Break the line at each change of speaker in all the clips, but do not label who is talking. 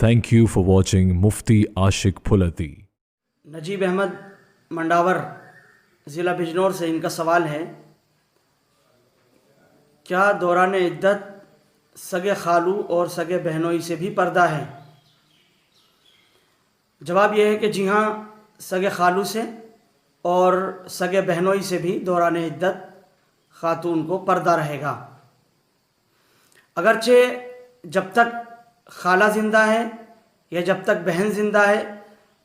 Thank you for watching Mufti Ashik Phulati.
نجیب احمد منڈاور ضلع بجنور سے ان کا سوال ہے، کیا دوران عدت سگے خالو اور سگے بہنوئی سے بھی پردہ ہے؟ جواب یہ ہے کہ جی ہاں، سگے خالو سے اور سگے بہنوئی سے بھی دوران عدت خاتون کو پردہ رہے گا، اگرچہ جب تک خالہ زندہ ہے یا جب تک بہن زندہ ہے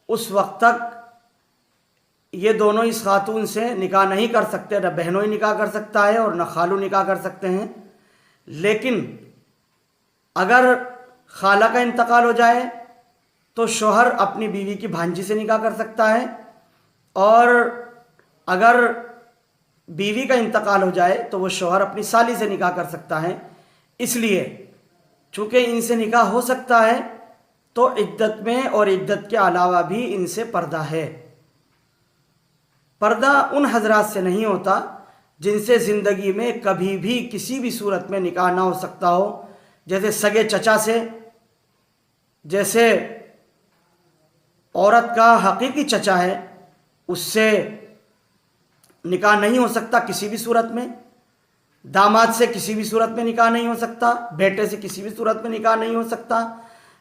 اس وقت تک یہ دونوں اس خاتون سے نکاح نہیں کر سکتے، نہ بہنوئی نکاح کر سکتا ہے اور نہ خالو نکاح کر سکتے ہیں۔ لیکن اگر خالہ کا انتقال ہو جائے تو شوہر اپنی بیوی کی بھانجی سے نکاح کر سکتا ہے، اور اگر بیوی کا انتقال ہو جائے تو وہ شوہر اپنی سالی سے نکاح کر سکتا ہے۔ اس لیے چونکہ ان سے نکاح ہو سکتا ہے تو عدت میں اور عدت کے علاوہ بھی ان سے پردہ ہے۔ پردہ ان حضرات سے نہیں ہوتا جن سے زندگی میں کبھی بھی کسی بھی صورت میں نکاح نہ ہو سکتا ہو، جیسے سگے چچا سے، جیسے عورت کا حقیقی چچا ہے اس سے نکاح نہیں ہو سکتا کسی بھی صورت میں، داماد سے کسی بھی صورت میں نکاح نہیں ہو سکتا، بیٹے سے کسی بھی صورت میں نکاح نہیں ہو سکتا،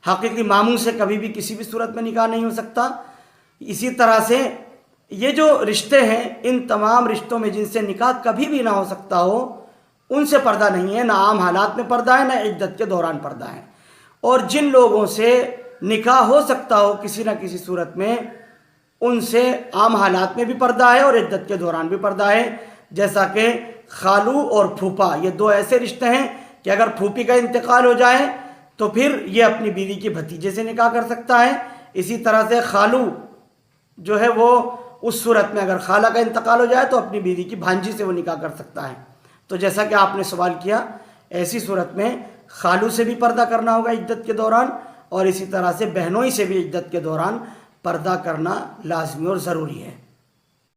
حقیقی ماموں سے کبھی بھی کسی بھی صورت میں نکاح نہیں ہو سکتا۔ اسی طرح سے یہ جو رشتے ہیں، ان تمام رشتوں میں جن سے نکاح کبھی بھی نہ ہو سکتا ہو ان سے پردہ نہیں ہے، نہ عام حالات میں پردہ ہے نہ عدت کے دوران پردہ ہے۔ اور جن لوگوں سے نکاح ہو سکتا ہو کسی نہ کسی صورت میں ان سے عام حالات میں بھی پردہ ہے اور عدت کے دوران بھی پردہ ہے، جیسا کہ خالو اور پھوپھا، یہ دو ایسے رشتے ہیں کہ اگر پھوپھی کا انتقال ہو جائے تو پھر یہ اپنی بیوی کی بھتیجے سے نکاح کر سکتا ہے۔ اسی طرح سے خالو جو ہے وہ اس صورت میں اگر خالہ کا انتقال ہو جائے تو اپنی بیوی کی بھانجی سے وہ نکاح کر سکتا ہے۔ تو جیسا کہ آپ نے سوال کیا، ایسی صورت میں خالو سے بھی پردہ کرنا ہوگا عدت کے دوران، اور اسی طرح سے بہنوئی سے بھی عدت کے دوران پردہ کرنا لازمی اور ضروری ہے۔